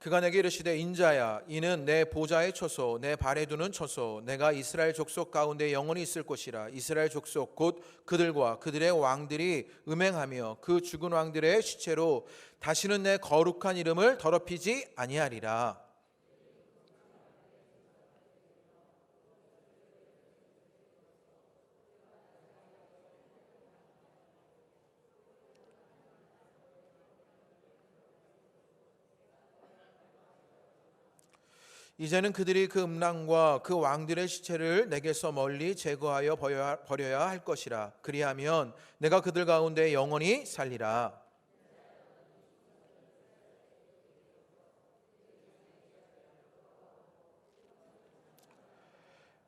그가 내게 이르시되 인자야 이는 내 보좌의 처소 내 발에 두는 처소 내가 이스라엘 족속 가운데 영원히 있을 곳이라. 이스라엘 족속 곧 그들과 그들의 왕들이 음행하며 그 죽은 왕들의 시체로 다시는 내 거룩한 이름을 더럽히지 아니하리라. 이제는 그들이 그 음란과 그 왕들의 시체를 내게서 멀리 제거하여 버려야 할 것이라. 그리하면 내가 그들 가운데 영원히 살리라.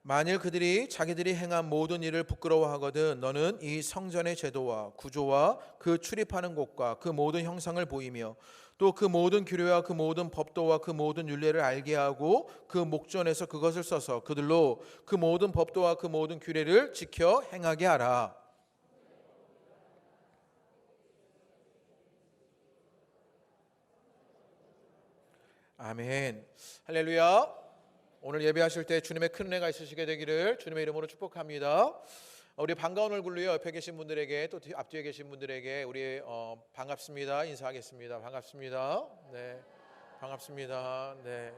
만일 그들이 자기들이 행한 모든 일을 부끄러워하거든 너는 이 성전의 제도와 구조와 그 출입하는 곳과 그 모든 형상을 보이며 또 그 모든 규례와 그 모든 법도와 그 모든 율례를 알게 하고 그 목전에서 그것을 써서 그들로 그 모든 법도와 그 모든 규례를 지켜 행하게 하라. 아멘. 할렐루야. 오늘 예배하실 때 주님의 큰 은혜가 있으시게 되기를 주님의 이름으로 축복합니다. 우리 반가운 얼굴로요 옆에 계신 분들에게 또 앞뒤에 계신 분들에게 우리 반갑습니다 인사하겠습니다. 반갑습니다. 네, 반갑습니다. 네.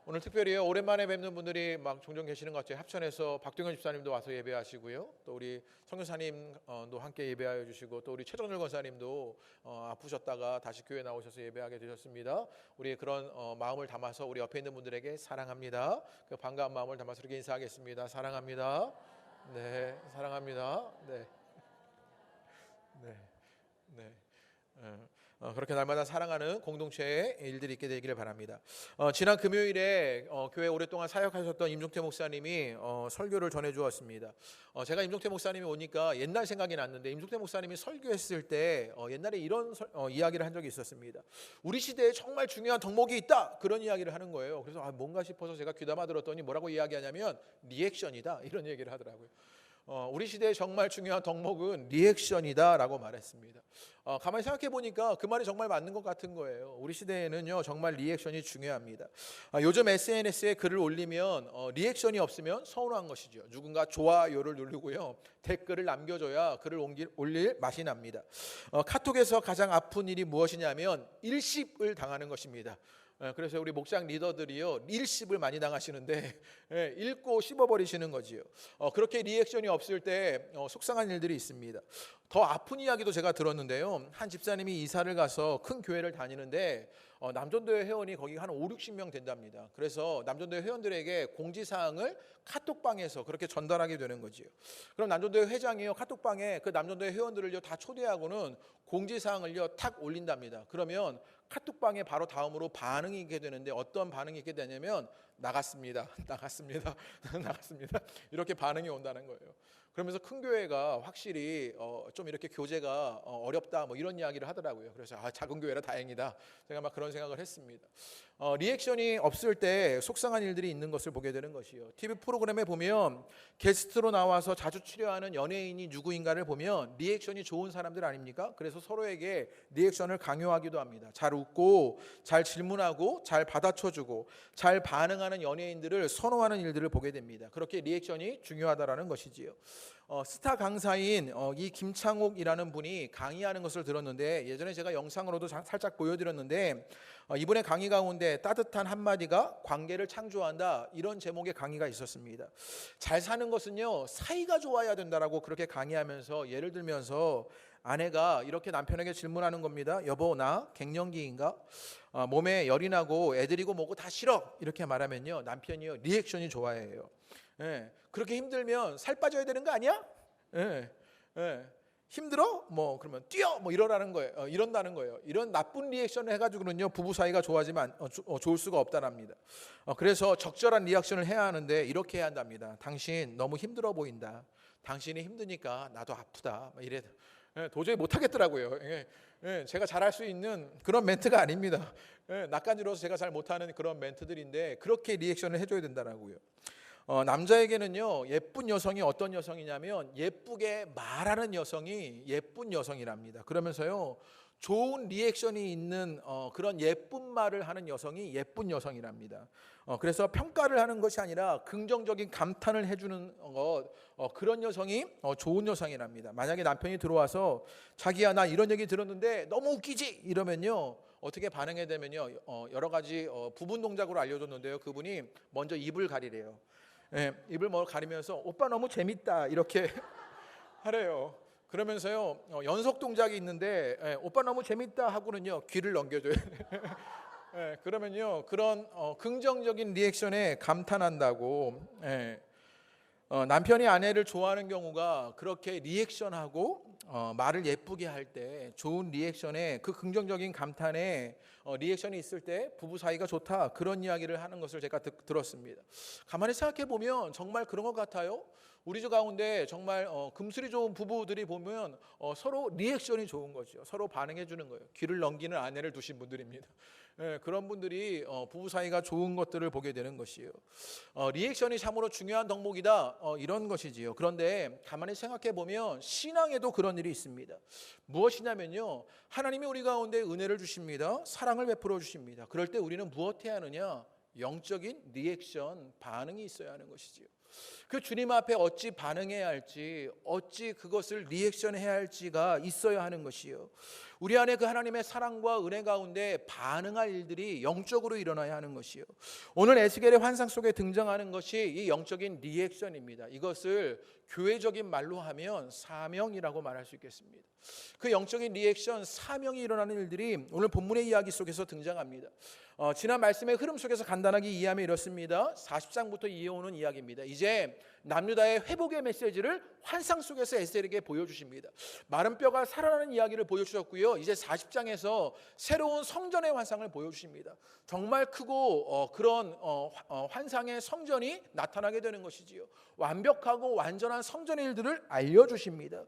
오늘 특별히 오랜만에 뵙는 분들이 막 종종 계시는 것 같아요. 합천에서 박동현 집사님도 와서 예배하시고요. 또 우리 성교사님도 함께 예배하여 주시고 또 우리 최정렬 권사님도 아프셨다가 다시 교회 나오셔서 예배하게 되셨습니다. 우리 그런 마음을 담아서 우리 옆에 있는 분들에게 사랑합니다. 그 반가운 마음을 담아서 이렇게 인사하겠습니다. 사랑합니다. 네, 사랑합니다. 네, 네, 네. 그렇게 날마다 사랑하는 공동체의 일들이 있게 되기를 바랍니다. 지난 금요일에 교회 오랫동안 사역하셨던 임종태 목사님이 설교를 전해주었습니다. 제가 임종태 목사님이 오니까 옛날 생각이 났는데 임종태 목사님이 설교했을 때 옛날에 이런 이야기를 한 적이 있었습니다. 우리 시대에 정말 중요한 덕목이 있다 그런 이야기를 하는 거예요. 그래서 뭔가 싶어서 제가 귀담아 들었더니 뭐라고 이야기하냐면 리액션이다 이런 얘기를 하더라고요. 우리 시대에 정말 중요한 덕목은 리액션이다 라고 말했습니다. 가만히 생각해 보니까 그 말이 정말 맞는 것 같은 거예요. 우리 시대에는요 정말 리액션이 중요합니다. 요즘 SNS에 글을 올리면 리액션이 없으면 서운한 것이죠. 누군가 좋아요를 누르고요 댓글을 남겨줘야 글을 올릴 맛이 납니다. 카톡에서 가장 아픈 일이 무엇이냐면 일십을 당하는 것입니다. 그래서 우리 목장 리더들이요 일십을 많이 당하시는데 읽고 씹어버리시는 거지요. 그렇게 리액션이 없을 때 속상한 일들이 있습니다. 더 아픈 이야기도 제가 들었는데요. 한 집사님이 이사를 가서 큰 교회를 다니는데 남전도회 회원이 거기 한 5, 60명 된답니다. 그래서 남전도회 회원들에게 공지사항을 카톡방에서 그렇게 전달하게 되는 거지요. 그럼 남전도회 회장이요 카톡방에 그 남전도회 회원들을요 다 초대하고는 공지사항을요 탁 올린답니다. 그러면 카톡방에 바로 다음으로 반응이 있게 되는데 어떤 반응이 있게 되냐면 나갔습니다. 나갔습니다. 나갔습니다. 이렇게 반응이 온다는 거예요. 그러면서 큰 교회가 확실히 좀 이렇게 교제가 어렵다 뭐 이런 이야기를 하더라고요. 그래서 작은 교회라 다행이다. 제가 막 그런 생각을 했습니다. 리액션이 없을 때 속상한 일들이 있는 것을 보게 되는 것이요. TV 프로그램에 보면 게스트로 나와서 자주 출연하는 연예인이 누구인가를 보면 리액션이 좋은 사람들 아닙니까? 그래서 서로에게 리액션을 강요하기도 합니다. 잘 웃고 잘 질문하고 잘 받아쳐주고 잘 반응하는 연예인들을 선호하는 일들을 보게 됩니다. 그렇게 리액션이 중요하다라는 것이지요. 스타 강사인 이 김창옥이라는 분이 강의하는 것을 들었는데 예전에 제가 영상으로도 살짝 보여드렸는데 이분의 강의 가운데 따뜻한 한마디가 관계를 창조한다 이런 제목의 강의가 있었습니다. 잘 사는 것은요 사이가 좋아야 된다라고 그렇게 강의하면서 예를 들면서 아내가 이렇게 남편에게 질문하는 겁니다. 여보 나 갱년기인가? 몸에 열이 나고 애들이고 뭐고 다 싫어 이렇게 말하면요 남편이요 리액션이 좋아해요. 예, 그렇게 힘들면 살 빠져야 되는 거 아니야? 예, 예. 힘들어? 뭐 그러면 뛰어 뭐 이러라는 거예요. 이런다는 거예요. 이런 나쁜 리액션을 해가지고는요 부부 사이가 좋아지면 좋을 수가 없다랍니다. 그래서 적절한 리액션을 해야 하는데 이렇게 해야 한답니다. 당신 너무 힘들어 보인다. 당신이 힘드니까 나도 아프다. 이래 도저히 못하겠더라고요. 제가 잘할 수 있는 그런 멘트가 아닙니다. 낯간지러워서 제가 잘 못하는 그런 멘트들인데 그렇게 리액션을 해줘야 된다라고요. 남자에게는요 예쁜 여성이 어떤 여성이냐면 예쁘게 말하는 여성이 예쁜 여성이랍니다. 그러면서요 좋은 리액션이 있는 그런 예쁜 말을 하는 여성이 예쁜 여성이랍니다. 그래서 평가를 하는 것이 아니라 긍정적인 감탄을 해주는 그런 여성이 좋은 여성이랍니다. 만약에 남편이 들어와서 자기야 나 이런 얘기 들었는데 너무 웃기지 이러면요 어떻게 반응해야 되면요 여러 가지 부분 동작으로 알려줬는데요. 그분이 먼저 입을 가리래요. 예, 입을 가리면서 오빠 너무 재밌다 이렇게 하래요. 그러면서요 연속 동작이 있는데 오빠 너무 재밌다 하고는요 귀를 넘겨줘요. 그러면요 그런 긍정적인 리액션에 감탄한다고. 남편이 아내를 좋아하는 경우가 그렇게 리액션하고 말을 예쁘게 할 때 좋은 리액션에 그 긍정적인 감탄에 리액션이 있을 때 부부 사이가 좋다 그런 이야기를 하는 것을 제가 들었습니다. 가만히 생각해 보면 정말 그런 것 같아요. 우리 집 가운데 정말 금슬이 좋은 부부들이 보면 서로 리액션이 좋은 거죠. 서로 반응해 주는 거예요. 귀를 넘기는 아내를 두신 분들입니다. 그런 분들이 부부 사이가 좋은 것들을 보게 되는 것이에요. 리액션이 참으로 중요한 덕목이다 이런 것이지요. 그런데 가만히 생각해 보면 신앙에도 그런 일이 있습니다. 무엇이냐면요 하나님이 우리 가운데 은혜를 주십니다. 사랑을 베풀어 주십니다. 그럴 때 우리는 무엇해야 하느냐? 영적인 리액션 반응이 있어야 하는 것이지요. 그 주님 앞에 어찌 반응해야 할지 어찌 그것을 리액션해야 할지가 있어야 하는 것이요. 우리 안에 그 하나님의 사랑과 은혜 가운데 반응할 일들이 영적으로 일어나야 하는 것이요. 오늘 에스겔의 환상 속에 등장하는 것이 이 영적인 리액션입니다. 이것을 교회적인 말로 하면 사명이라고 말할 수 있겠습니다. 그 영적인 리액션 사명이 일어나는 일들이 오늘 본문의 이야기 속에서 등장합니다. 지난 말씀의 흐름 속에서 간단하게 이해하면 이렇습니다. 40장부터 이어오는 이야기입니다. 이제 남유다의 회복의 메시지를 환상 속에서 에스겔에게 보여주십니다. 마른 뼈가 살아나는 이야기를 보여주셨고요. 이제 40장에서 새로운 성전의 환상을 보여주십니다. 정말 크고 그런 환상의 성전이 나타나게 되는 것이지요. 완벽하고 완전한 성전의 일들을 알려주십니다.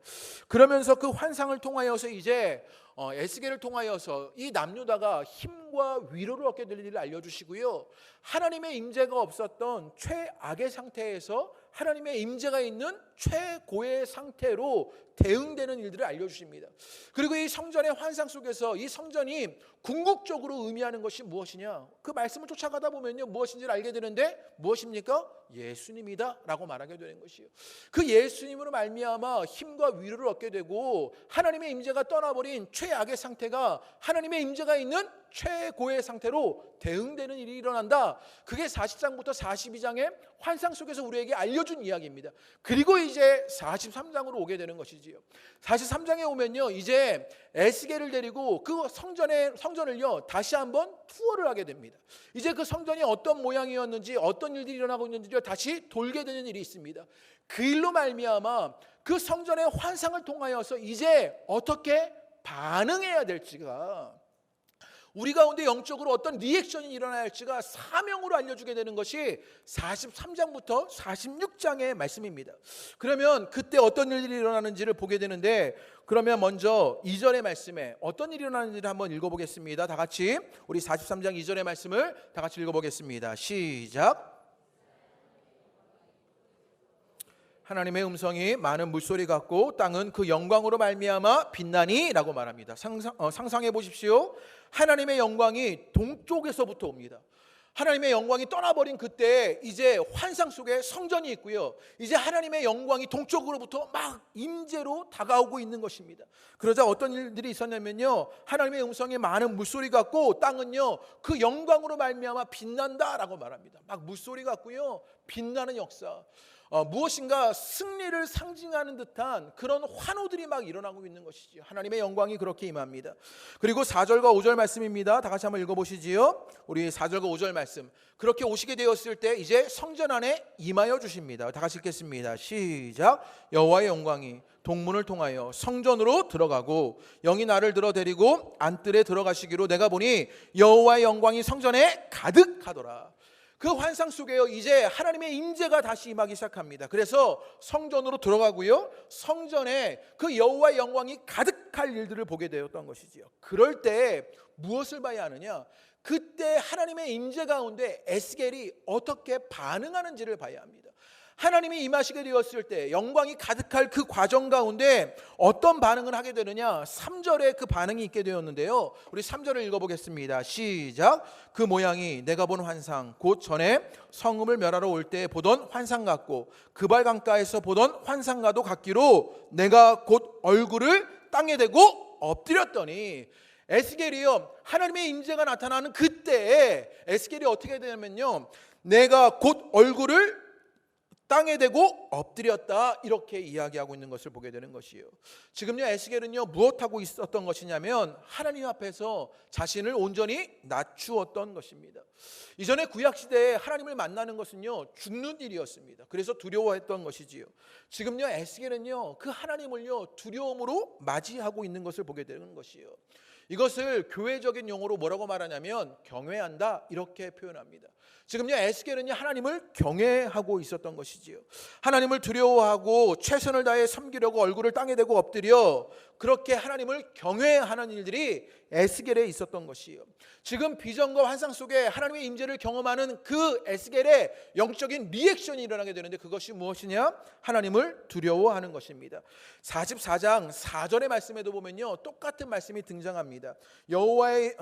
그러면서 그 환상을 통하여서 이제 에스겔을 통하여서 이 남유다가 힘과 위로를 얻게 될 일을 알려주시고요. 하나님의 임재가 없었던 최악의 상태에서 하나님의 임재가 있는 최고의 상태로 대응되는 일들을 알려주십니다. 그리고 이 성전의 환상 속에서 이 성전이 궁극적으로 의미하는 것이 무엇이냐? 그 말씀을 쫓아가다 보면요 무엇인지를 알게 되는데 무엇입니까? 예수님이다 라고 말하게 되는 것이요. 그 예수님으로 말미암아 힘과 위로를 얻게 되고 하나님의 임재가 떠나버린 최악의 상태가 하나님의 임재가 있는 최고의 상태로 대응되는 일이 일어난다. 그게 40장부터 42장의 환상 속에서 우리에게 알려준 이야기입니다. 그리고 이제 43장으로 오게 되는 것이지요. 43장에 오면요 이제 에스겔을 데리고 그 성전을요 다시 한번 투어를 하게 됩니다. 이제 그 성전이 어떤 모양이었는지 어떤 일들이 일어나고 있는지를 다시 돌게 되는 일이 있습니다. 그 일로 말미암아 그 성전의 환상을 통하여서 이제 어떻게 반응해야 될지가 우리 가운데 영적으로 어떤 리액션이 일어나야 할지가 사명으로 알려주게 되는 것이 43장부터 46장의 말씀입니다. 그러면 그때 어떤 일이 일어나는지를 보게 되는데 그러면 먼저 2절의 말씀에 어떤 일이 일어나는지를 한번 읽어보겠습니다. 다 같이 우리 43장 2절의 말씀을 다 같이 읽어보겠습니다. 시작. 하나님의 음성이 많은 물소리 같고 땅은 그 영광으로 말미암아 빛나니 라고 말합니다. 상상해 보십시오. 하나님의 영광이 동쪽에서부터 옵니다. 하나님의 영광이 떠나버린 그때 이제 환상 속에 성전이 있고요. 이제 하나님의 영광이 동쪽으로부터 막 임재로 다가오고 있는 것입니다. 그러자 어떤 일들이 있었냐면요. 하나님의 음성이 많은 물소리 같고 땅은요 그 영광으로 말미암아 빛난다라고 말합니다. 막 물소리 같고요. 빛나는 역사. 무엇인가 승리를 상징하는 듯한 그런 환호들이 막 일어나고 있는 것이죠. 하나님의 영광이 그렇게 임합니다. 그리고 4절과 5절 말씀입니다. 다 같이 한번 읽어보시지요. 우리 4절과 5절 말씀. 그렇게 오시게 되었을 때 이제 성전 안에 임하여 주십니다. 다 같이 읽겠습니다. 시작. 여호와의 영광이 동문을 통하여 성전으로 들어가고 영이 나를 들어 데리고 안뜰에 들어가시기로 내가 보니 여호와의 영광이 성전에 가득하더라. 그 환상 속에요 이제 하나님의 임재가 다시 임하기 시작합니다. 그래서 성전으로 들어가고요 성전에 그 여호와의 영광이 가득할 일들을 보게 되었던 것이지요. 그럴 때 무엇을 봐야 하느냐? 그때 하나님의 임재 가운데 에스겔이 어떻게 반응하는지를 봐야 합니다. 하나님이 임하시게 되었을 때 영광이 가득할 그 과정 가운데 어떤 반응을 하게 되느냐, 3절에 그 반응이 있게 되었는데요. 우리 3절을 읽어보겠습니다. 시작. 그 모양이 내가 본 환상 곧 전에 성읍을 멸하러 올 때 보던 환상 같고 그발 강가에서 보던 환상과도 같기로 내가 곧 얼굴을 땅에 대고 엎드렸더니, 에스겔이요, 하나님의 임재가 나타나는 그때에 에스겔이 어떻게 되냐면요, 내가 곧 얼굴을 땅에 대고 엎드렸다, 이렇게 이야기하고 있는 것을 보게 되는 것이에요. 지금요, 에스겔은요 무엇하고 있었던 것이냐면 하나님 앞에서 자신을 온전히 낮추었던 것입니다. 이전에 구약시대에 하나님을 만나는 것은요 죽는 일이었습니다. 그래서 두려워했던 것이지요. 지금요 에스겔은요 그 하나님을요 두려움으로 맞이하고 있는 것을 보게 되는 것이에요. 이것을 교회적인 용어로 뭐라고 말하냐면 경외한다, 이렇게 표현합니다. 지금요 에스겔은요 하나님을 경외하고 있었던 것이지요. 하나님을 두려워하고 최선을 다해 섬기려고 얼굴을 땅에 대고 엎드려 그렇게 하나님을 경외하는 일들이 에스겔에 있었던 것이에요. 지금 비전과 환상 속에 하나님의 임재를 경험하는 그 에스겔의 영적인 리액션이 일어나게 되는데, 그것이 무엇이냐? 하나님을 두려워하는 것입니다. 44장 4절의 말씀에도 보면요 똑같은 말씀이 등장합니다. 여호와의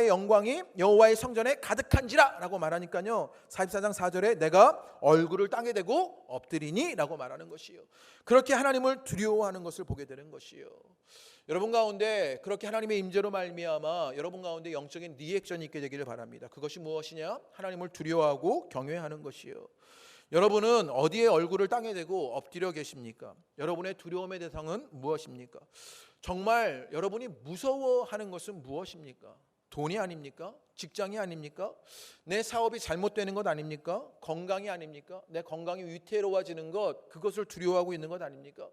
영광이 여호와의 성전에 가득한지라 라고 말하니까요, 44장 4절에 내가 얼굴을 땅에 대고 엎드리니 라고 말하는 것이요, 그렇게 하나님을 두려워하는 것을 보게 되는 것이요. 여러분 가운데 그렇게 하나님의 임재로 말미암아 여러분 가운데 영적인 리액션이 있게 되기를 바랍니다. 그것이 무엇이냐? 하나님을 두려워하고 경외하는 것이요. 여러분은 어디에 얼굴을 땅에 대고 엎드려 계십니까? 여러분의 두려움의 대상은 무엇입니까? 정말 여러분이 무서워하는 것은 무엇입니까? 돈이 아닙니까? 직장이 아닙니까? 내 사업이 잘못되는 것 아닙니까? 건강이 아닙니까? 내 건강이 위태로워지는 것, 그것을 두려워하고 있는 것 아닙니까?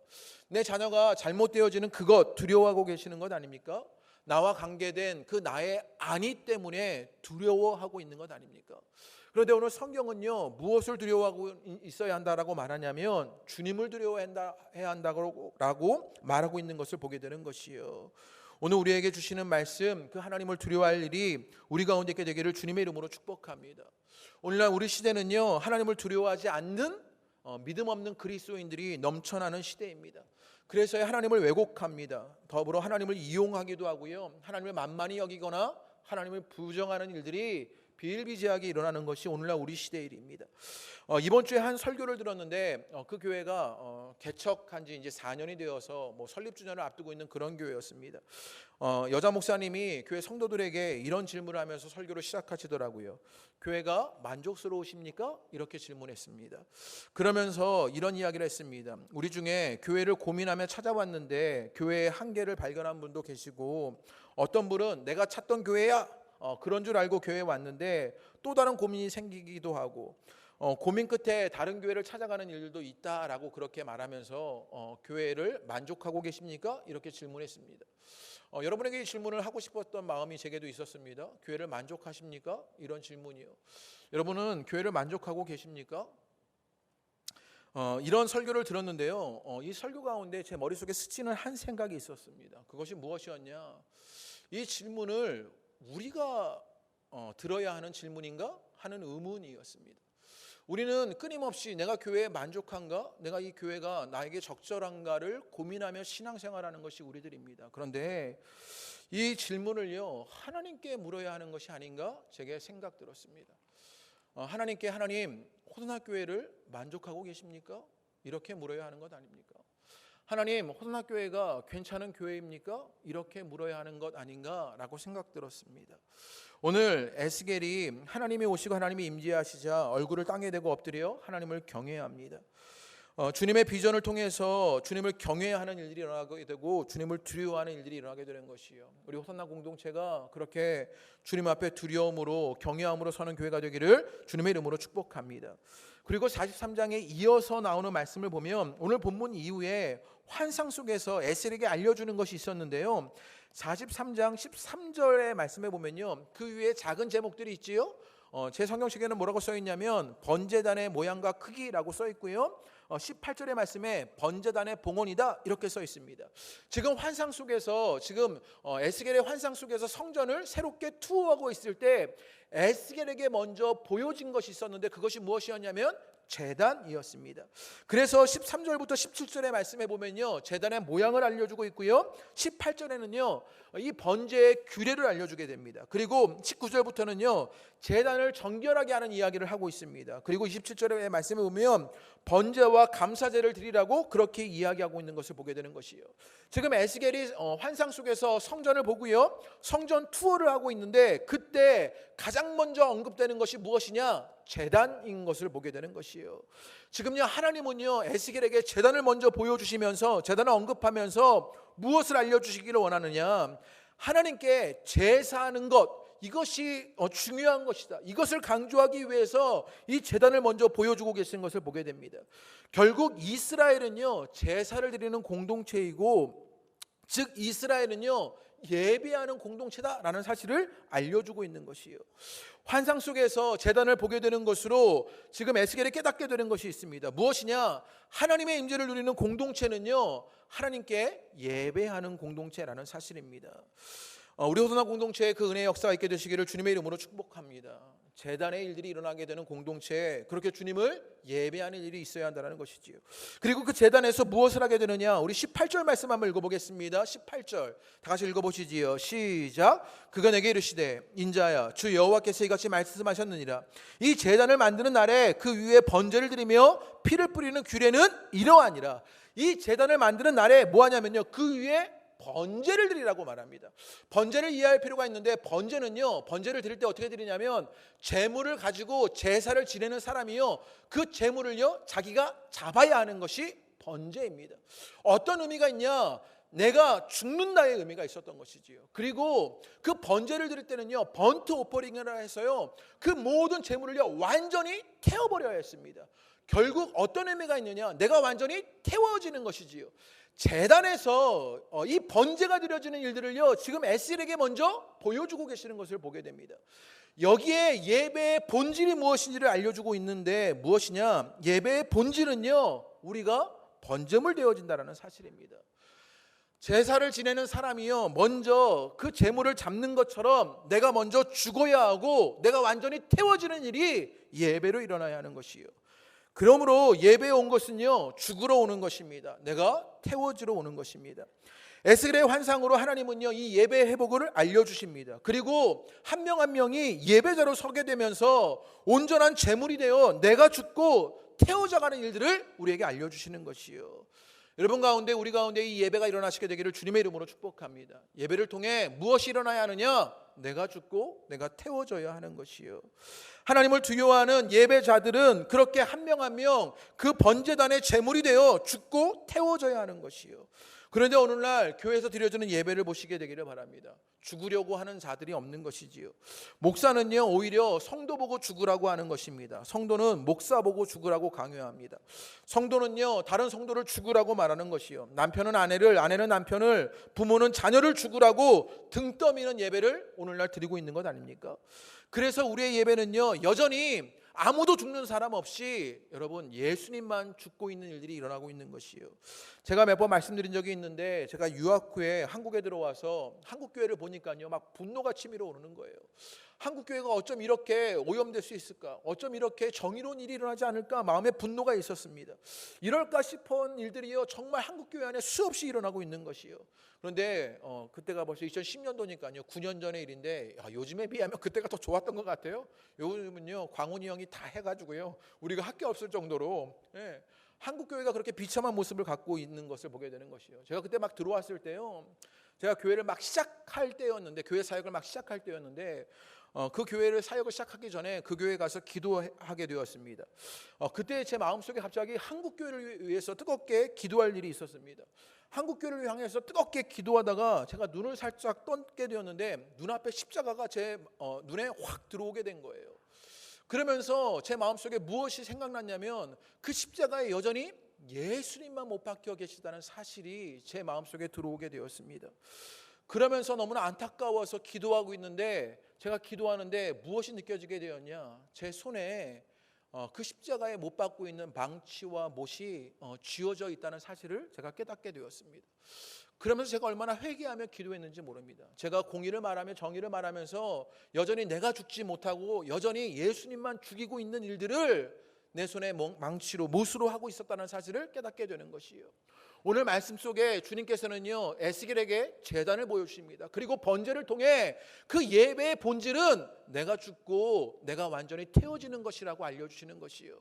내 자녀가 잘못되어지는 그것 두려워하고 계시는 것 아닙니까? 나와 관계된 그 나의 안위 때문에 두려워하고 있는 것 아닙니까? 그런데 오늘 성경은요 무엇을 두려워하고 있어야 한다라고 말하냐면 주님을 두려워해야 한다고 말하고 있는 것을 보게 되는 것이요. 오늘 우리에게 주시는 말씀, 그 하나님을 두려워할 일이 우리 가운데 있게 되기를 주님의 이름으로 축복합니다. 오늘날 우리 시대는요 하나님을 두려워하지 않는 믿음 없는 그리스도인들이 넘쳐나는 시대입니다. 그래서 하나님을 왜곡합니다. 더불어 하나님을 이용하기도 하고요, 하나님을 만만히 여기거나 하나님을 부정하는 일들이 비일비재하게 일어나는 것이 오늘날 우리 시대의 일입니다. 이번 주에 한 설교를 들었는데 그 교회가 개척한 지 이제 4년이 되어서 뭐 설립 주년을 앞두고 있는 그런 교회였습니다. 여자 목사님이 교회 성도들에게 이런 질문을 하면서 설교를 시작하시더라고요. 교회가 만족스러우십니까? 이렇게 질문했습니다. 그러면서 이런 이야기를 했습니다. 우리 중에 교회를 고민하며 찾아왔는데 교회의 한계를 발견한 분도 계시고, 어떤 분은 내가 찾던 교회야 그런 줄 알고 교회에 왔는데 또 다른 고민이 생기기도 하고, 고민 끝에 다른 교회를 찾아가는 일들도 있다라고 그렇게 말하면서 교회를 만족하고 계십니까? 이렇게 질문했습니다. 여러분에게 이 질문을 하고 싶었던 마음이 제게도 있었습니다. 교회를 만족하십니까? 이런 질문이요. 여러분은 교회를 만족하고 계십니까? 이런 설교를 들었는데요, 이 설교 가운데 제 머릿속에 스치는 한 생각이 있었습니다. 그것이 무엇이었냐? 이 질문을 우리가 들어야 하는 질문인가 하는 의문이었습니다. 우리는 끊임없이 내가 교회에 만족한가, 내가 이 교회가 나에게 적절한가를 고민하며 신앙생활하는 것이 우리들입니다. 그런데 이 질문을요 하나님께 물어야 하는 것이 아닌가 제게 생각 들었습니다. 하나님께, 하나님, 호돈학교회를 만족하고 계십니까? 이렇게 물어야 하는 것 아닙니까? 하나님, 호돈학교회가 괜찮은 교회입니까? 이렇게 물어야 하는 것 아닌가라고 생각 들었습니다. 오늘 에스겔이 하나님이 오시고 하나님이 임재하시자 얼굴을 땅에 대고 엎드려 하나님을 경외합니다. 주님의 비전을 통해서 주님을 경외하는 일들이 일어나게 되고 주님을 두려워하는 일들이 일어나게 되는 것이요. 우리 호산나 공동체가 그렇게 주님 앞에 두려움으로 경외함으로 서는 교회가 되기를 주님의 이름으로 축복합니다. 그리고 43장에 이어서 나오는 말씀을 보면 오늘 본문 이후에 환상 속에서 에스겔에게 알려주는 것이 있었는데요, 43장 13절의 말씀에 보면요 그 위에 작은 제목들이 있지요. 제 성경책에는 뭐라고 써있냐면 번제단의 모양과 크기라고 써있고요, 18절의 말씀에 번제단의 봉헌이다 이렇게 써 있습니다. 지금 환상 속에서, 지금 에스겔의 환상 속에서 성전을 새롭게 투어하고 있을 때 에스겔에게 먼저 보여진 것이 있었는데 그것이 무엇이었냐면 제단이었습니다. 그래서 13절부터 17절의 말씀에 보면요, 제단의 모양을 알려주고 있고요, 18절에는요 이 번제의 규례를 알려주게 됩니다. 그리고 19절부터는요 제단을 정결하게 하는 이야기를 하고 있습니다. 그리고 27절의 말씀에 보면 번제와 감사제를 드리라고 그렇게 이야기하고 있는 것을 보게 되는 것이에요. 지금 에스겔이 환상 속에서 성전을 보고요, 성전 투어를 하고 있는데 그때 가장 먼저 언급되는 것이 무엇이냐? 제단인 것을 보게 되는 것이에요. 지금요 하나님은요 에스겔에게 제단을 먼저 보여주시면서 제단을 언급하면서 무엇을 알려주시기를 원하느냐? 하나님께 제사하는 것, 이것이 중요한 것이다. 이것을 강조하기 위해서 이 제단을 먼저 보여주고 계신 것을 보게 됩니다. 결국 이스라엘은요 제사를 드리는 공동체이고, 즉 이스라엘은요 예배하는 공동체다라는 사실을 알려주고 있는 것이에요. 환상 속에서 제단을 보게 되는 것으로 지금 에스겔이 깨닫게 되는 것이 있습니다. 무엇이냐? 하나님의 임재를 누리는 공동체는요 하나님께 예배하는 공동체라는 사실입니다. 우리 호소나 공동체에 그 은혜의 역사가 있게 되시기를 주님의 이름으로 축복합니다. 제단의 일들이 일어나게 되는 공동체에 그렇게 주님을 예배하는 일이 있어야 한다는 것이지요. 그리고 그 제단에서 무엇을 하게 되느냐? 우리 18절 말씀 한번 읽어보겠습니다. 18절 다 같이 읽어보시지요. 시작. 그가 내게 이르시되 인자야 주 여호와께서 이같이 말씀하셨느니라. 이 제단을 만드는 날에 그 위에 번제를 드리며 피를 뿌리는 규례는 이러하니라. 이 제단을 만드는 날에 뭐 하냐면요, 그 위에 번제를 드리라고 말합니다. 번제를 이해할 필요가 있는데, 번제는요 번제를 드릴 때 어떻게 드리냐면 제물을 가지고 제사를 지내는 사람이요 그 제물을요 자기가 잡아야 하는 것이 번제입니다. 어떤 의미가 있냐? 내가 죽는다의 의미가 있었던 것이지요. 그리고 그 번제를 드릴 때는요 번트 오퍼링이라 해서요 그 모든 제물을요 완전히 태워버려야 했습니다. 결국 어떤 의미가 있느냐? 내가 완전히 태워지는 것이지요. 제단에서 이 번제가 드려지는 일들을요 지금 에스겔에게 먼저 보여주고 계시는 것을 보게 됩니다. 여기에 예배의 본질이 무엇인지를 알려주고 있는데, 무엇이냐? 예배의 본질은요 우리가 번제물 되어진다는 사실입니다. 제사를 지내는 사람이요 먼저 그 제물을 잡는 것처럼 내가 먼저 죽어야 하고 내가 완전히 태워지는 일이 예배로 일어나야 하는 것이요. 그러므로 예배에 온 것은요 죽으러 오는 것입니다. 내가 태워지러 오는 것입니다. 에스겔의 환상으로 하나님은요 이 예배의 회복을 알려주십니다. 그리고 한 명 한 명이 예배자로 서게 되면서 온전한 제물이 되어 내가 죽고 태워져가는 일들을 우리에게 알려주시는 것이요. 여러분 가운데, 우리 가운데 이 예배가 일어나시게 되기를 주님의 이름으로 축복합니다. 예배를 통해 무엇이 일어나야 하느냐? 내가 죽고 내가 태워져야 하는 것이요. 하나님을 두려워하는 예배자들은 그렇게 한 명 한 명 그 번제단의 제물이 되어 죽고 태워져야 하는 것이요. 그런데 오늘날 교회에서 드려지는 예배를 보시게 되기를 바랍니다. 죽으려고 하는 자들이 없는 것이지요. 목사는요 오히려 성도 보고 죽으라고 하는 것입니다. 성도는 목사 보고 죽으라고 강요합니다. 성도는요 다른 성도를 죽으라고 말하는 것이요. 남편은 아내를, 아내는 남편을, 부모는 자녀를 죽으라고 등 떠미는 예배를 오늘날 드리고 있는 것 아닙니까? 그래서 우리의 예배는요 여전히 아무도 죽는 사람 없이 여러분 예수님만 죽고 있는 일들이 일어나고 있는 것이에요. 제가 몇 번 말씀드린 적이 있는데, 제가 유학 후에 한국에 들어와서 한국 교회를 보니까요 막 분노가 치밀어 오르는 거예요. 한국 교회가 어쩜 이렇게 오염될 수 있을까? 어쩜 이렇게 정의로운 일이 일어나지 않을까? 마음에 분노가 있었습니다. 이럴까 싶은 일들이요 정말 한국 교회 안에 수없이 일어나고 있는 것이요. 그런데 그때가 벌써 2010년도니까요 9년 전의 일인데, 요즘에 비하면 그때가 더 좋았던 것 같아요. 요즘은요 광훈이 형이 다 해가지고요 우리가 학교 없을 정도로 한국 교회가 그렇게 비참한 모습을 갖고 있는 것을 보게 되는 것이요. 제가 그때 막 들어왔을 때요, 제가 교회를 막 시작할 때였는데, 교회 사역을 막 시작할 때였는데, 그 교회를 사역을 시작하기 전에 그 교회에 가서 기도하게 되었습니다. 그때 제 마음속에 갑자기 한국 교회를 위해서 뜨겁게 기도할 일이 있었습니다. 한국 교회를 향해서 뜨겁게 기도하다가 제가 눈을 살짝 떴게 되었는데, 눈앞에 십자가가 제 눈에 확 들어오게 된 거예요. 그러면서 제 마음속에 무엇이 생각났냐면, 그 십자가에 여전히 예수님만 못 박혀 계시다는 사실이 제 마음속에 들어오게 되었습니다. 그러면서 너무나 안타까워서 기도하고 있는데, 제가 기도하는데 무엇이 느껴지게 되었냐? 제 손에 그 십자가에 못 박고 있는 망치와 못이 쥐어져 있다는 사실을 제가 깨닫게 되었습니다. 그러면서 제가 얼마나 회개하며 기도했는지 모릅니다. 제가 공의를 말하며 정의를 말하면서 여전히 내가 죽지 못하고 여전히 예수님만 죽이고 있는 일들을 내 손에 망치로 못으로 하고 있었다는 사실을 깨닫게 되는 것이에요. 오늘 말씀 속에 주님께서는요 에스겔에게 제단을 보여주십니다. 그리고 번제를 통해 그 예배의 본질은 내가 죽고 내가 완전히 태워지는 것이라고 알려주시는 것이에요.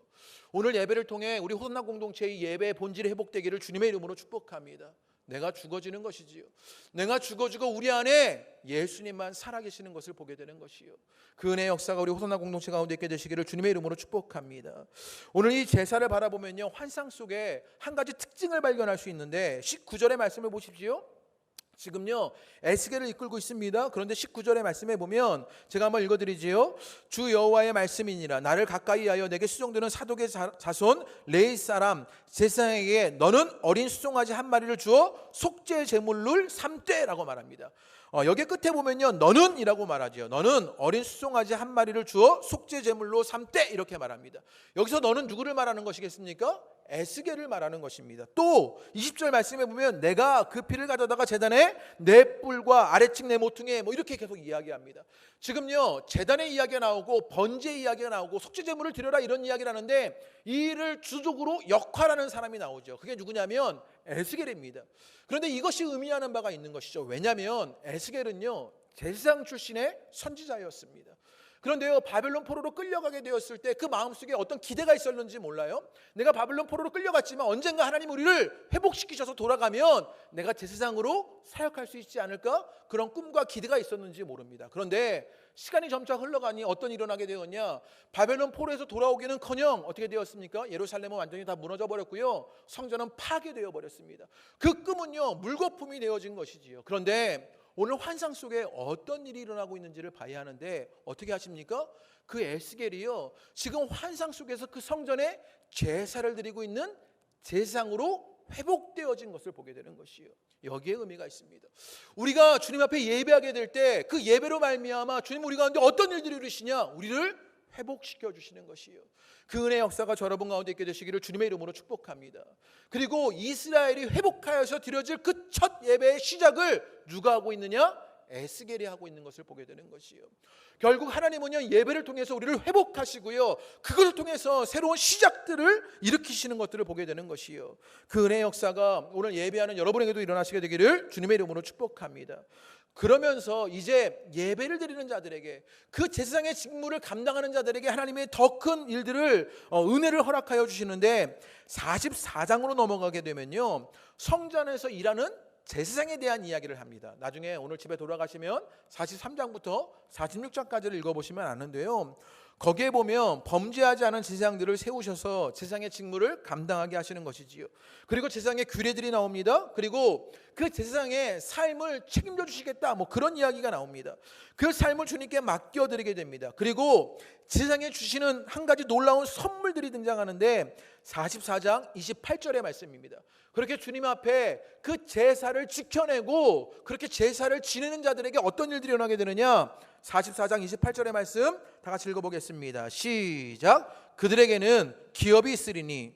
오늘 예배를 통해 우리 호산나 공동체의 예배의 본질이 회복되기를 주님의 이름으로 축복합니다. 내가 죽어지는 것이지요. 내가 죽어지고 우리 안에 예수님만 살아계시는 것을 보게 되는 것이요. 그 은혜의 역사가 우리 호산나 공동체 가운데 있게 되시기를 주님의 이름으로 축복합니다. 오늘 이 제사를 바라보면요 환상 속에 한 가지 특징을 발견할 수 있는데 19절의 말씀을 보십시오. 지금요 에스겔을 이끌고 있습니다. 그런데 19절의 말씀에 보면 제가 한번 읽어드리지요. 주 여호와의 말씀이니라. 나를 가까이 하여 내게 수종되는 사독의 자손 레위 사람 제사장에게 너는 어린 수송아지 한 마리를 주어 속죄 제물을 삼되라고 말합니다. 여기 끝에 보면요 너는 이라고 말하죠. 너는 어린 수송아지 한 마리를 주어 속죄 제물로 삼되 이렇게 말합니다. 여기서 너는 누구를 말하는 것이겠습니까? 에스겔을 말하는 것입니다. 또 20절 말씀에 보면 내가 그 피를 가져다가 제단에 내 뿔과 아래측 내 모퉁이에 이렇게 계속 이야기합니다. 지금요 제단의 이야기가 나오고 번제 이야기가 나오고 속죄 제물을 드려라 이런 이야기를 하는데 이를 주적으로 역할하는 사람이 나오죠. 그게 누구냐면 에스겔입니다. 그런데 이것이 의미하는 바가 있는 것이죠. 왜냐하면 에스겔은요 제사장 출신의 선지자였습니다. 그런데요 바벨론 포로로 끌려가게 되었을 때 그 마음속에 어떤 기대가 있었는지 몰라요. 내가 바벨론 포로로 끌려갔지만 언젠가 하나님 우리를 회복시키셔서 돌아가면 내가 제사장으로 사역할 수 있지 않을까? 그런 꿈과 기대가 있었는지 모릅니다. 그런데 시간이 점차 흘러가니 어떤 일이 일어나게 되었냐? 바벨론 포로에서 돌아오기는커녕 어떻게 되었습니까? 예루살렘은 완전히 다 무너져 버렸고요 성전은 파괴되어 버렸습니다. 그 꿈은요 물거품이 되어진 것이지요. 그런데 오늘 환상 속에 어떤 일이 일어나고 있는지를 봐야 하는데 어떻게 하십니까? 그 에스겔이요 지금 환상 속에서 그 성전에 제사를 드리고 있는 제사장으로 회복되어진 것을 보게 되는 것이요. 여기에 의미가 있습니다. 우리가 주님 앞에 예배하게 될 때 그 예배로 말미암아 주님 우리 가운데 어떤 일들을 이루시냐? 우리를 회복시켜 주시는 것이요. 그 은혜의 역사가 저 여러분 가운데 있게 되시기를 주님의 이름으로 축복합니다. 그리고 이스라엘이 회복하여서 드려질 그 첫 예배의 시작을 누가 하고 있느냐? 에스겔이 하고 있는 것을 보게 되는 것이요. 결국 하나님은요 예배를 통해서 우리를 회복하시고요 그것을 통해서 새로운 시작들을 일으키시는 것들을 보게 되는 것이요. 그 은혜의 역사가 오늘 예배하는 여러분에게도 일어나시게 되기를 주님의 이름으로 축복합니다. 그러면서 이제 예배를 드리는 자들에게 그 제사장의 직무를 감당하는 자들에게 하나님의 더 큰 일들을 은혜를 허락하여 주시는데 44장으로 넘어가게 되면요 성전에서 일하는 제사장에 대한 이야기를 합니다. 나중에 오늘 집에 돌아가시면 43장부터 46장까지를 읽어보시면 아는데요 거기에 보면 범죄하지 않은 제사장들을 세우셔서 제사장의 직무를 감당하게 하시는 것이지요. 그리고 제사장의 규례들이 나옵니다. 그리고 그 제사장의 삶을 책임져 주시겠다 그런 이야기가 나옵니다. 그 삶을 주님께 맡겨드리게 됩니다. 그리고 제사장에 주시는 한 가지 놀라운 선물들이 등장하는데 44장 28절의 말씀입니다. 그렇게 주님 앞에 그 제사를 지켜내고 그렇게 제사를 지내는 자들에게 어떤 일들이 일어나게 되느냐? 44장 28절의 말씀 다 같이 읽어보겠습니다. 시작. 그들에게는 기업이 있으리니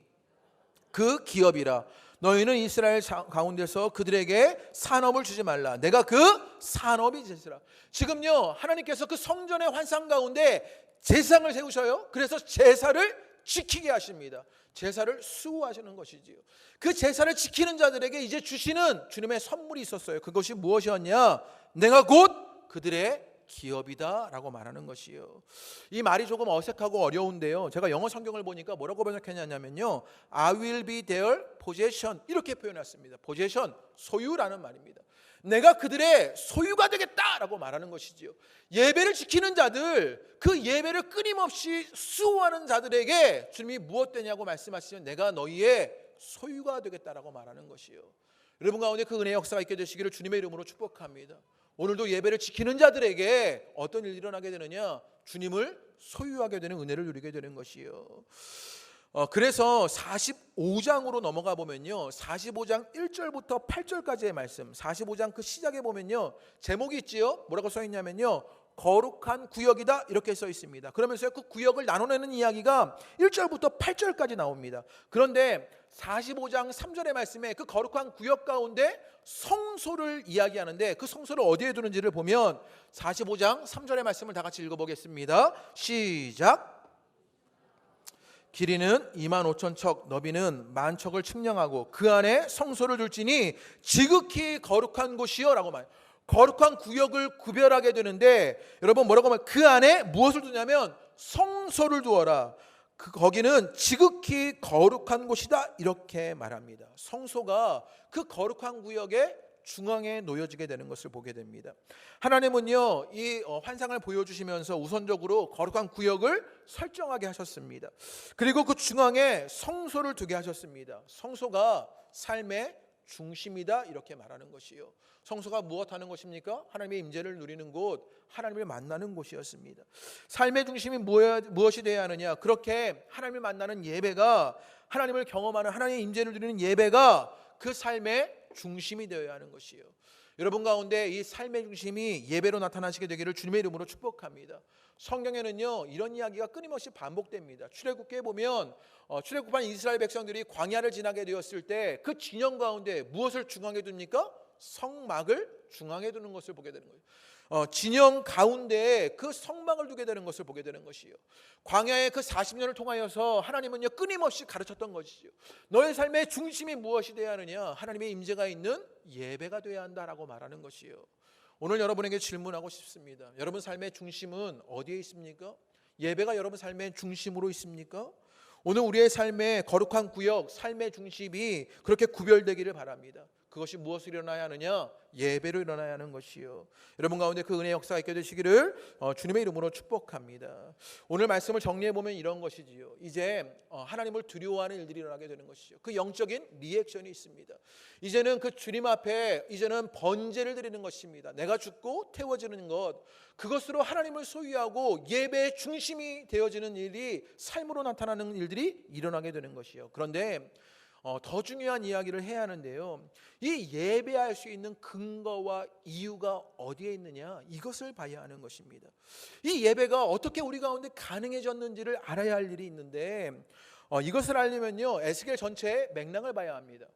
그 기업이라. 너희는 이스라엘 가운데서 그들에게 산업을 주지 말라. 내가 그 산업이 제사라. 지금요 하나님께서 그 성전의 환상 가운데 제사장을 세우셔요. 그래서 제사를 지키게 하십니다. 제사를 수호하시는 것이지요. 그 제사를 지키는 자들에게 이제 주시는 주님의 선물이 있었어요. 그것이 무엇이었냐? 내가 곧 그들의 기업이다 라고 말하는 것이요. 이 말이 조금 어색하고 어려운데요 제가 영어 성경을 보니까 뭐라고 번역했냐면요 I will be their possession 이렇게 표현했습니다. possession, 소유라는 말입니다. 내가 그들의 소유가 되겠다라고 말하는 것이지요. 예배를 지키는 자들, 그 예배를 끊임없이 수호하는 자들에게 주님이 무엇 되냐고 말씀하시면 내가 너희의 소유가 되겠다라고 말하는 것이요. 여러분 가운데 그 은혜의 역사가 있게 되시기를 주님의 이름으로 축복합니다. 오늘도 예배를 지키는 자들에게 어떤 일이 일어나게 되느냐? 주님을 소유하게 되는 은혜를 누리게 되는 것이요. 그래서 45장으로 넘어가 보면요 45장 1절부터 8절까지의 말씀, 45장 그 시작에 보면요 제목이 있지요. 뭐라고 써 있냐면요 거룩한 구역이다 이렇게 써 있습니다. 그러면서 그 구역을 나눠내는 이야기가 1절부터 8절까지 나옵니다. 그런데 45장 3절의 말씀에 그 거룩한 구역 가운데 성소를 이야기하는데 그 성소를 어디에 두는지를 보면 45장 3절의 말씀을 다 같이 읽어보겠습니다. 시작. 길이는 25,000척, 너비는 10,000척을 측량하고 그 안에 성소를 둘지니 지극히 거룩한 곳이요 라고 말해요. 거룩한 구역을 구별하게 되는데, 여러분 뭐라고 하면 그 안에 무엇을 두냐면 성소를 두어라. 거기는 지극히 거룩한 곳이다 이렇게 말합니다. 성소가 그 거룩한 구역의 중앙에 놓여지게 되는 것을 보게 됩니다. 하나님은요, 이 환상을 보여주시면서 우선적으로 거룩한 구역을 설정하게 하셨습니다. 그리고 그 중앙에 성소를 두게 하셨습니다. 성소가 삶의 중심이다 이렇게 말하는 것이요. 성소가 무엇하는 것입니까? 하나님의 임재를 누리는 곳, 하나님을 만나는 곳이었습니다. 삶의 중심이 무엇이 되어야 하느냐? 그렇게 하나님을 만나는 예배가, 하나님을 경험하는 하나님의 임재를 누리는 예배가 그 삶의 중심이 되어야 하는 것이요. 여러분 가운데 이 삶의 중심이 예배로 나타나시게 되기를 주님의 이름으로 축복합니다. 성경에는요 이런 이야기가 끊임없이 반복됩니다. 출애굽기에 보면 출애굽한 이스라엘 백성들이 광야를 지나게 되었을 때 그 진영 가운데 무엇을 중앙에 둡니까? 성막을 중앙에 두는 것을 보게 되는 거예요. 진영 가운데에 그 성막을 두게 되는 것을 보게 되는 것이요. 광야의 그 40년을 통하여서 하나님은요 끊임없이 가르쳤던 것이죠. 너의 삶의 중심이 무엇이 되어야 하느냐? 하나님의 임재가 있는 예배가 되어야 한다라고 말하는 것이요. 오늘 여러분에게 질문하고 싶습니다. 여러분 삶의 중심은 어디에 있습니까? 예배가 여러분 삶의 중심으로 있습니까? 오늘 우리의 삶의 거룩한 구역, 삶의 중심이 그렇게 구별되기를 바랍니다. 그것이 무엇으로 일어나야 하느냐? 예배로 일어나야 하는 것이요. 여러분 가운데 그 은혜의 역사가 있게 되시기를 주님의 이름으로 축복합니다. 오늘 말씀을 정리해 보면 이런 것이지요. 이제 하나님을 두려워하는 일들이 일어나게 되는 것이죠. 그 영적인 리액션이 있습니다. 이제는 그 주님 앞에 이제는 번제를 드리는 것입니다. 내가 죽고 태워지는 것, 그것으로 하나님을 소유하고 예배의 중심이 되어지는 일이 삶으로 나타나는 일들이 일어나게 되는 것이요. 그런데 더 중요한 이야기를 해야 하는데요, 이 예배할 수 있는 근거와 이유가 어디에 있느냐, 이것을 봐야 하는 것입니다. 이 예배가 어떻게 우리 가운데 가능해졌는지를 알아야 할 일이 있는데, 이것을 알려면요 에스겔 전체의 맥락을 봐야 합니다.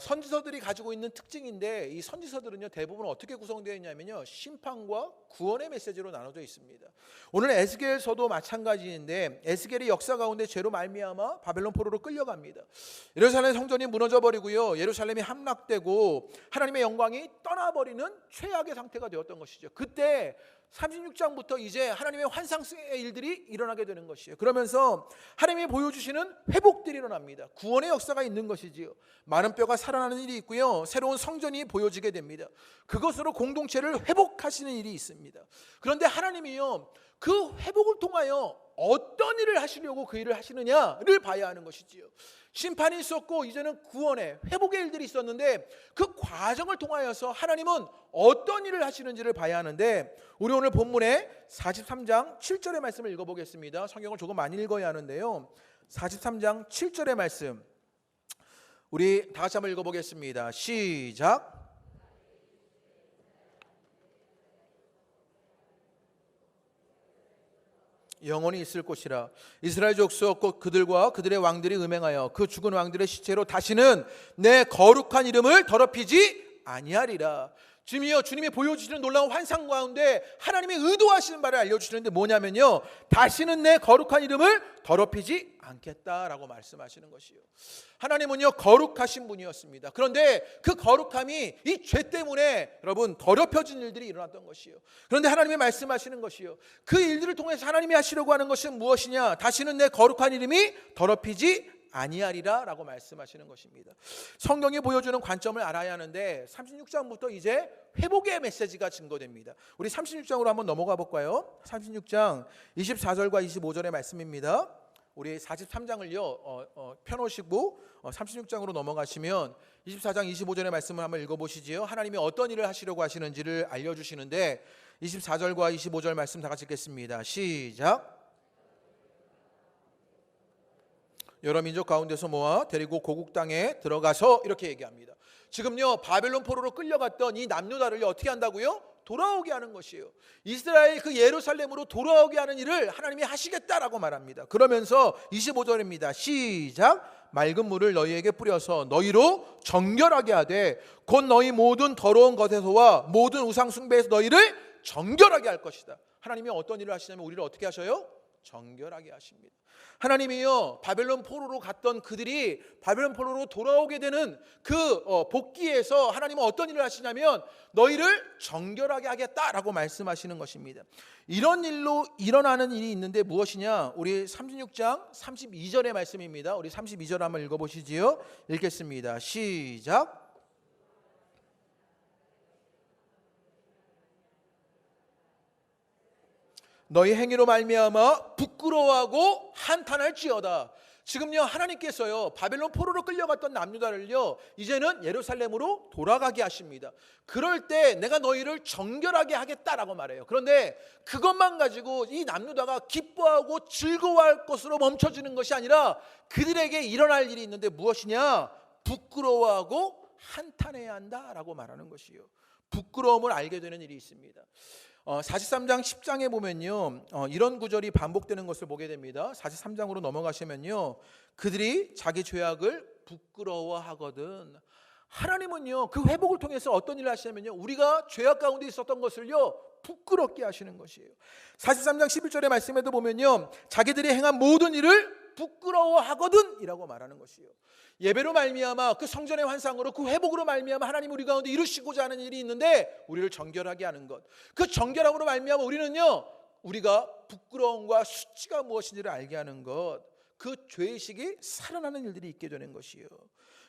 선지서들이 가지고 있는 특징인데, 이 선지서들은요 대부분 어떻게 구성되어 있냐면요 심판과 구원의 메시지로 나눠져 있습니다. 오늘 에스겔서도 마찬가지인데, 에스겔이 역사 가운데 죄로 말미암아 바벨론 포로로 끌려갑니다. 예루살렘 성전이 무너져 버리고요, 예루살렘이 함락되고 하나님의 영광이 떠나버리는 최악의 상태가 되었던 것이죠. 그때 36장부터 이제 하나님의 환상의 일들이 일어나게 되는 것이에요. 그러면서 하나님이 보여주시는 회복들이 일어납니다. 구원의 역사가 있는 것이지요. 많은 뼈가 살아나는 일이 있고요, 새로운 성전이 보여지게 됩니다. 그것으로 공동체를 회복하시는 일이 있습니다. 그런데 하나님이요 그 회복을 통하여 어떤 일을 하시려고 그 일을 하시느냐를 봐야 하는 것이지요. 심판이 있었고 이제는 구원의 회복의 일들이 있었는데, 그 과정을 통하여서 하나님은 어떤 일을 하시는지를 봐야 하는데, 우리 오늘 본문의 43장 7절의 말씀을 읽어보겠습니다. 성경을 조금 많이 읽어야 하는데요, 43장 7절의 말씀 우리 다 같이 한번 읽어보겠습니다. 시작. 영원히 있을 곳이라. 이스라엘 족속 곧 그들과 그들의 왕들이 음행하여 그 죽은 왕들의 시체로 다시는 내 거룩한 이름을 더럽히지 아니하리라. 주님이 보여주시는 놀라운 환상 가운데 하나님이 의도하시는 바를 알려주시는데 뭐냐면요, 다시는 내 거룩한 이름을 더럽히지 않겠다라고 말씀하시는 것이요. 하나님은요 거룩하신 분이었습니다. 그런데 그 거룩함이 이 죄 때문에 여러분 더럽혀진 일들이 일어났던 것이요. 그런데 하나님이 말씀하시는 것이요, 그 일들을 통해서 하나님이 하시려고 하는 것은 무엇이냐? 다시는 내 거룩한 이름이 더럽히지 아니하리라 라고 말씀하시는 것입니다. 성경이 보여주는 관점을 알아야 하는데, 36장부터 이제 회복의 메시지가 증거됩니다. 우리 36장으로 한번 넘어가 볼까요? 36장 24절과 25절의 말씀입니다. 우리 43장을요 펴놓으시고 36장으로 넘어가시면 24장 25절의 말씀을 한번 읽어보시지요. 하나님이 어떤 일을 하시려고 하시는지를 알려주시는데, 24절과 25절 말씀 다 같이 읽겠습니다. 시작. 여러 민족 가운데서 모아 데리고 고국 땅에 들어가서, 이렇게 얘기합니다. 지금요 바벨론 포로로 끌려갔던 이 남유다를 어떻게 한다고요? 돌아오게 하는 것이에요. 이스라엘 그 예루살렘으로 돌아오게 하는 일을 하나님이 하시겠다라고 말합니다. 그러면서 25절입니다. 시작. 맑은 물을 너희에게 뿌려서 너희로 정결하게 하되 곧 너희 모든 더러운 것에서와 모든 우상 숭배에서 너희를 정결하게 할 것이다. 하나님이 어떤 일을 하시냐면 우리를 어떻게 하셔요? 정결하게 하십니다. 하나님이요, 바벨론 포로로 갔던 그들이 바벨론 포로로 돌아오게 되는 그 복귀에서 하나님은 어떤 일을 하시냐면 너희를 정결하게 하겠다라고 말씀하시는 것입니다. 이런 일로 일어나는 일이 있는데 무엇이냐? 우리 36장 32절의 말씀입니다. 우리 32절 한번 읽어보시지요. 읽겠습니다. 시작. 너희 행위로 말미암아 부끄러워하고 한탄할지어다. 지금요, 하나님께서요, 바벨론 포로로 끌려갔던 남유다를요, 이제는 예루살렘으로 돌아가게 하십니다. 그럴 때 내가 너희를 정결하게 하겠다라고 말해요. 그런데 그것만 가지고 이 남유다가 기뻐하고 즐거워할 것으로 멈춰지는 것이 아니라 그들에게 일어날 일이 있는데 무엇이냐? 부끄러워하고 한탄해야 한다라고 말하는 것이요. 부끄러움을 알게 되는 일이 있습니다. 43장 10장에 보면요, 이런 구절이 반복되는 것을 보게 됩니다. 43장으로 넘어가시면요, 그들이 자기 죄악을 부끄러워하거든. 하나님은요, 그 회복을 통해서 어떤 일을 하시냐면요, 우리가 죄악 가운데 있었던 것을요 부끄럽게 하시는 것이에요. 43장 11절의 말씀에도 보면요, 자기들이 행한 모든 일을 부끄러워하거든 이라고 말하는 것이에요. 예배로 말미암아 그 성전의 환상으로 그 회복으로 말미암아 하나님 우리 가운데 이루시고자 하는 일이 있는데 우리를 정결하게 하는 것, 그 정결함으로 말미암아 우리는요, 우리가 부끄러움과 수치가 무엇인지를 알게 하는 것, 그 죄의식이 살아나는 일들이 있게 되는 것이요.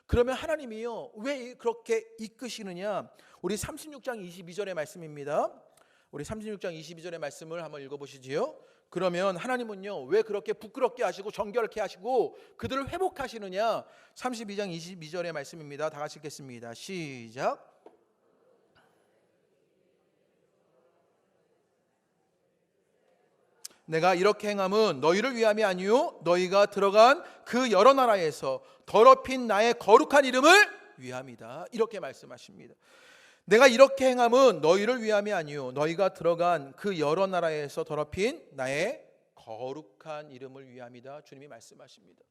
그러면 하나님이요, 왜 그렇게 이끄시느냐? 우리 36장 22절의 말씀입니다. 우리 36장 22절의 말씀을 한번 읽어보시지요. 그러면 하나님은요, 왜 그렇게 부끄럽게 하시고 정결케 하시고 그들을 회복하시느냐? 32장 22절의 말씀입니다. 다 같이 읽겠습니다. 시작. 내가 이렇게 행함은 너희를 위함이 아니요 너희가 들어간 그 여러 나라에서 더럽힌 나의 거룩한 이름을 위함이다. 이렇게 말씀하십니다. 내가 이렇게 행함은 너희를 위함이 아니요 너희가 들어간 그 여러 나라에서 더럽힌 나의 거룩한 이름을 위함이다. 주님이 말씀하십니다.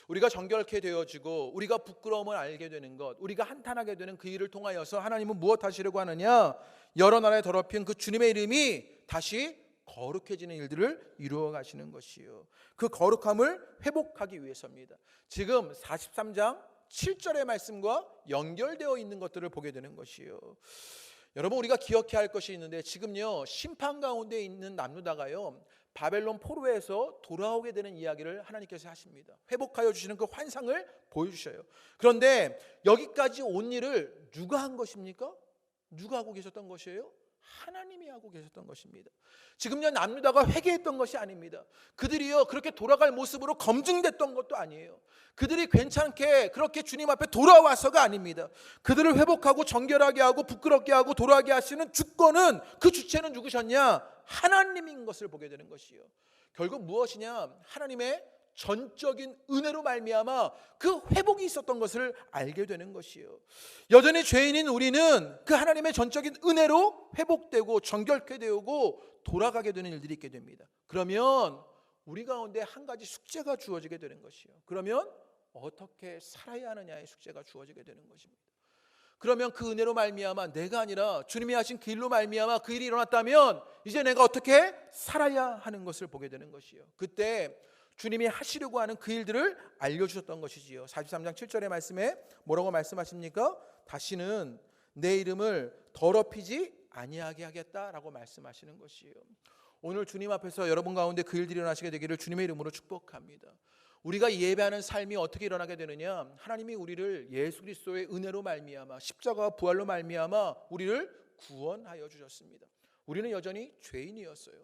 우리가 정결케 되어지고 우리가 부끄러움을 알게 되는 것, 우리가 한탄하게 되는 그 일을 통하여서 하나님은 무엇 하시려고 하느냐? 여러 나라에 더럽힌 그 주님의 이름이 다시 거룩해지는 일들을 이루어 가시는 것이요, 그 거룩함을 회복하기 위해서입니다. 지금 43장 7절의 말씀과 연결되어 있는 것들을 보게 되는 것이요. 여러분, 우리가 기억해야 할 것이 있는데 지금요, 심판 가운데 있는 남유다가요, 바벨론 포로에서 돌아오게 되는 이야기를 하나님께서 하십니다. 회복하여 주시는 그 환상을 보여주셔요. 그런데 여기까지 온 일을 누가 한 것입니까? 누가 하고 계셨던 것이에요? 하나님이 하고 계셨던 것입니다. 지금요, 남유다가 회개했던 것이 아닙니다. 그들이요 그렇게 돌아갈 모습으로 검증됐던 것도 아니에요. 그들이 괜찮게 그렇게 주님 앞에 돌아와서가 아닙니다. 그들을 회복하고 정결하게 하고 부끄럽게 하고 돌아가게 하시는 주권은, 그 주체는 누구셨냐? 하나님인 것을 보게 되는 것이요. 결국 무엇이냐? 하나님의 전적인 은혜로 말미암아 그 회복이 있었던 것을 알게 되는 것이요. 여전히 죄인인 우리는 그 하나님의 전적인 은혜로 회복되고 정결케 되고 돌아가게 되는 일들이 있게 됩니다. 그러면 우리 가운데 한 가지 숙제가 주어지게 되는 것이요. 그러면 어떻게 살아야 하느냐의 숙제가 주어지게 되는 것입니다. 그러면 그 은혜로 말미암아 내가 아니라 주님이 하신 그 일로 말미암아 그 일이 일어났다면 이제 내가 어떻게 살아야 하는 것을 보게 되는 것이요. 그때 주님이 하시려고 하는 그 일들을 알려주셨던 것이지요. 43장 7절의 말씀에 뭐라고 말씀하십니까? 다시는 내 이름을 더럽히지 아니하게 하겠다라고 말씀하시는 것이에요. 오늘 주님 앞에서 여러분 가운데 그 일들이 일어나시게 되기를 주님의 이름으로 축복합니다. 우리가 예배하는 삶이 어떻게 일어나게 되느냐? 하나님이 우리를 예수 그리스도의 은혜로 말미암아 십자가와 부활로 말미암아 우리를 구원하여 주셨습니다. 우리는 여전히 죄인이었어요.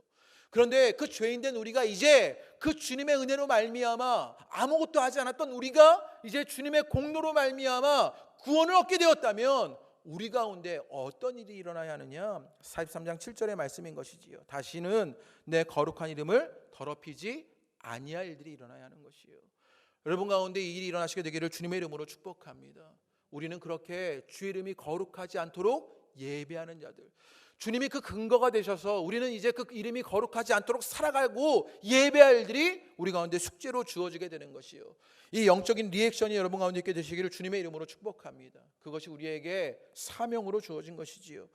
그런데 그 죄인된 우리가 이제 그 주님의 은혜로 말미암아 아무것도 하지 않았던 우리가 이제 주님의 공로로 말미암아 구원을 얻게 되었다면 우리 가운데 어떤 일이 일어나야 하느냐? 43장 7절의 말씀인 것이지요. 다시는 내 거룩한 이름을 더럽히지 아니할 일들이 일어나야 하는 것이요. 여러분 가운데 이 일이 일어나시게 되기를 주님의 이름으로 축복합니다. 우리는 그렇게 주의 이름이 거룩하지 않도록 예배하는 자들, 주님이 그 근거가 되셔서 우리는 이제 그 이름이 거룩하지 않도록 살아가고 예배할 일들이 우리 가운데 숙제로 주어지게 되는 것이요. 이 영적인 리액션이 여러분 가운데 있게 되시기를 주님의 이름으로 축복합니다. 그것이 우리에게 사명으로 주어진 것이지요.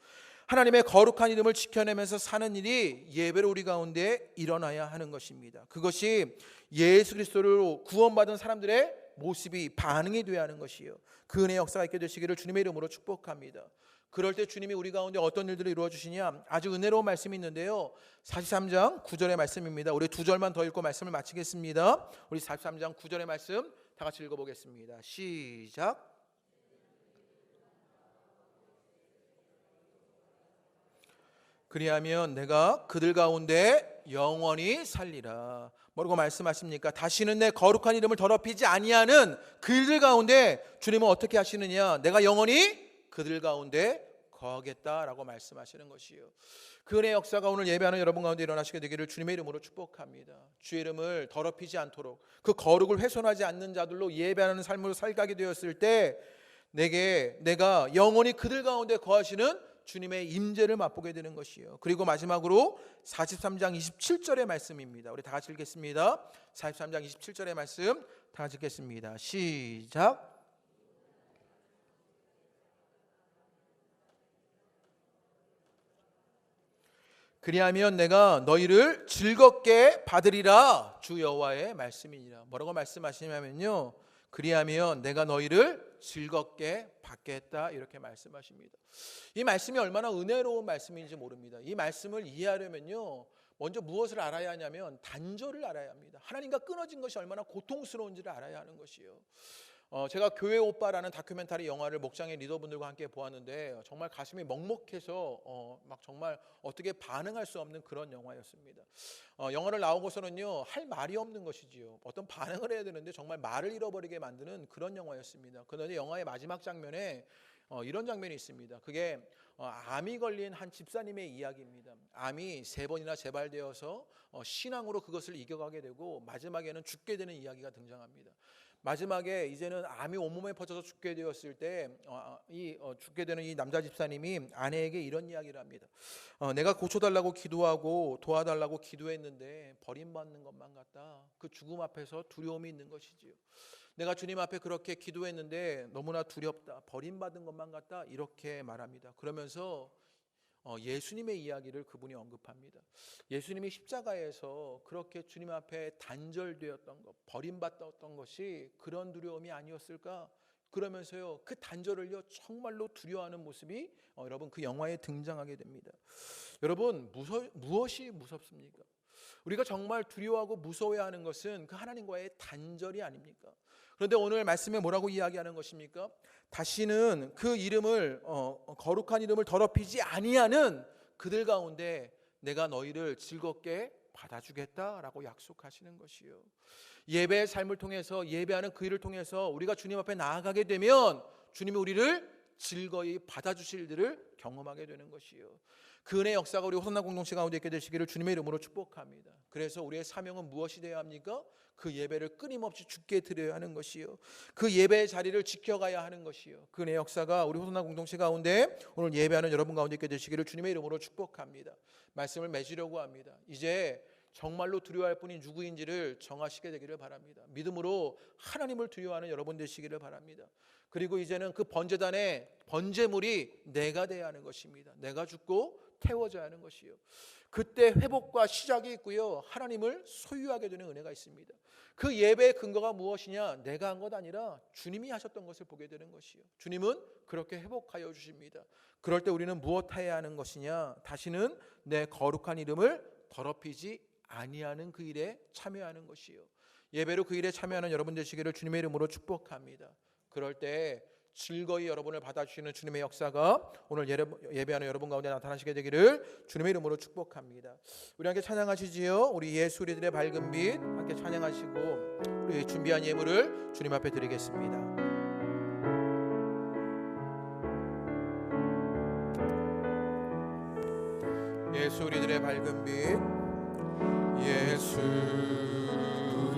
하나님의 거룩한 이름을 지켜내면서 사는 일이 예배로 우리 가운데 일어나야 하는 것입니다. 그것이 예수 그리스도로 구원받은 사람들의 모습이 반응이 되어야 하는 것이요, 그 은혜의 역사가 있게 되시기를 주님의 이름으로 축복합니다. 그럴 때 주님이 우리 가운데 어떤 일들을 이루어 주시냐, 아주 은혜로운 말씀이 있는데요, 43장 9절의 말씀입니다. 우리 2절만 더 읽고 말씀을 마치겠습니다. 우리 43장 9절의 말씀 다 같이 읽어보겠습니다. 시작. 그리하면 내가 그들 가운데 영원히 살리라. 뭐라고 말씀하십니까? 다시는 내 거룩한 이름을 더럽히지 아니하는 그들 가운데 주님은 어떻게 하시느냐, 내가 영원히 그들 가운데 거하겠다라고 말씀하시는 것이요, 그 은혜의 역사가 오늘 예배하는 여러분 가운데 일어나시게 되기를 주님의 이름으로 축복합니다. 주의 이름을 더럽히지 않도록 그 거룩을 훼손하지 않는 자들로 예배하는 삶으로 살게 되었을 때 내가 영원히 그들 가운데 거하시는 주님의 임재를 맛보게 되는 것이요, 그리고 마지막으로 43장 27절의 말씀입니다. 우리 다 같이 읽겠습니다. 43장 27절의 말씀 다 같이 읽겠습니다. 시작. 그리하면 내가 너희를 즐겁게 받으리라. 주 여호와의 말씀이니라. 뭐라고 말씀하시냐면요, 그리하면 내가 너희를 즐겁게 받겠다, 이렇게 말씀하십니다. 이 말씀이 얼마나 은혜로운 말씀인지 모릅니다. 이 말씀을 이해하려면요, 먼저 무엇을 알아야 하냐면 단절을 알아야 합니다. 하나님과 끊어진 것이 얼마나 고통스러운지를 알아야 하는 것이요, 제가 교회 오빠라는 다큐멘터리 영화를 목장의 리더분들과 함께 보았는데 정말 가슴이 먹먹해서 막 정말 어떻게 반응할 수 없는 그런 영화였습니다. 영화를 나오고서는요, 할 말이 없는 것이지요. 어떤 반응을 해야 되는데 정말 말을 잃어버리게 만드는 그런 영화였습니다. 그런데 영화의 마지막 장면에 이런 장면이 있습니다. 그게 암이 걸린 한 집사님의 이야기입니다. 암이 3번이나 재발되어서 신앙으로 그것을 이겨가게 되고 마지막에는 죽게 되는 이야기가 등장합니다. 마지막에 이제는 암이 온몸에 퍼져서 죽게 되었을 때 죽게 되는 이 남자 집사님이 아내에게 이런 이야기를 합니다. 내가 고쳐달라고 기도하고 도와달라고 기도했는데 버림받는 것만 같다. 그 죽음 앞에서 두려움이 있는 것이지요. 내가 주님 앞에 그렇게 기도했는데 너무나 두렵다. 버림받은 것만 같다. 이렇게 말합니다. 그러면서 예수님의 이야기를 그분이 언급합니다. 예수님이 십자가에서 그렇게 주님 앞에 단절되었던 것, 버림받았던 것이 그런 두려움이 아니었을까? 그러면서요, 그 단절을요 정말로 두려워하는 모습이 여러분 그 영화에 등장하게 됩니다. 여러분, 무엇이 무섭습니까? 우리가 정말 두려워하고 무서워해야 하는 것은 그 하나님과의 단절이 아닙니까? 그런데 오늘 말씀에 뭐라고 이야기하는 것입니까? 다시는 그 이름을 거룩한 이름을 더럽히지 아니하는 그들 가운데 내가 너희를 즐겁게 받아주겠다라고 약속하시는 것이요, 예배의 삶을 통해서 예배하는 그 일을 통해서 우리가 주님 앞에 나아가게 되면 주님이 우리를 즐거이 받아주실 일들을 경험하게 되는 것이요, 그 은혜의 역사가 우리 호산나 공동체 가운데 있게 되시기를 주님의 이름으로 축복합니다. 그래서 우리의 사명은 무엇이 되어야 합니까? 그 예배를 끊임없이 주께 드려야 하는 것이요, 그 예배의 자리를 지켜가야 하는 것이요, 그 은혜의 역사가 우리 호산나 공동체 가운데 오늘 예배하는 여러분 가운데 있게 되시기를 주님의 이름으로 축복합니다. 말씀을 맺으려고 합니다. 이제 정말로 두려워할 분이 누구인지를 정하시게 되기를 바랍니다. 믿음으로 하나님을 두려워하는 여러분 되시기를 바랍니다. 그리고 이제는 그 번제단의 번제물이 내가 돼야 하는 것입니다. 내가 죽고 태워져야 하는 것이요, 그때 회복과 시작이 있고요, 하나님을 소유하게 되는 은혜가 있습니다. 그 예배의 근거가 무엇이냐? 내가 한 것 아니라 주님이 하셨던 것을 보게 되는 것이요, 주님은 그렇게 회복하여 주십니다. 그럴 때 우리는 무엇해야 하는 것이냐? 다시는 내 거룩한 이름을 더럽히지 아니하는 그 일에 참여하는 것이요, 예배로 그 일에 참여하는 여러분 되시기를 주님의 이름으로 축복합니다. 그럴 때 즐거이 여러분을 받아주시는 주님의 역사가 오늘 예배하는 여러분 가운데 나타나시게 되기를 주님의 이름으로 축복합니다. 우리 함께 찬양하시지요. 우리 예수 우리들의 밝은 빛 함께 찬양하시고 우리 준비한 예물을 주님 앞에 드리겠습니다. 예수 우리들의 밝은 빛, 예수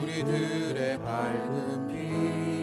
우리들의 밝은 빛,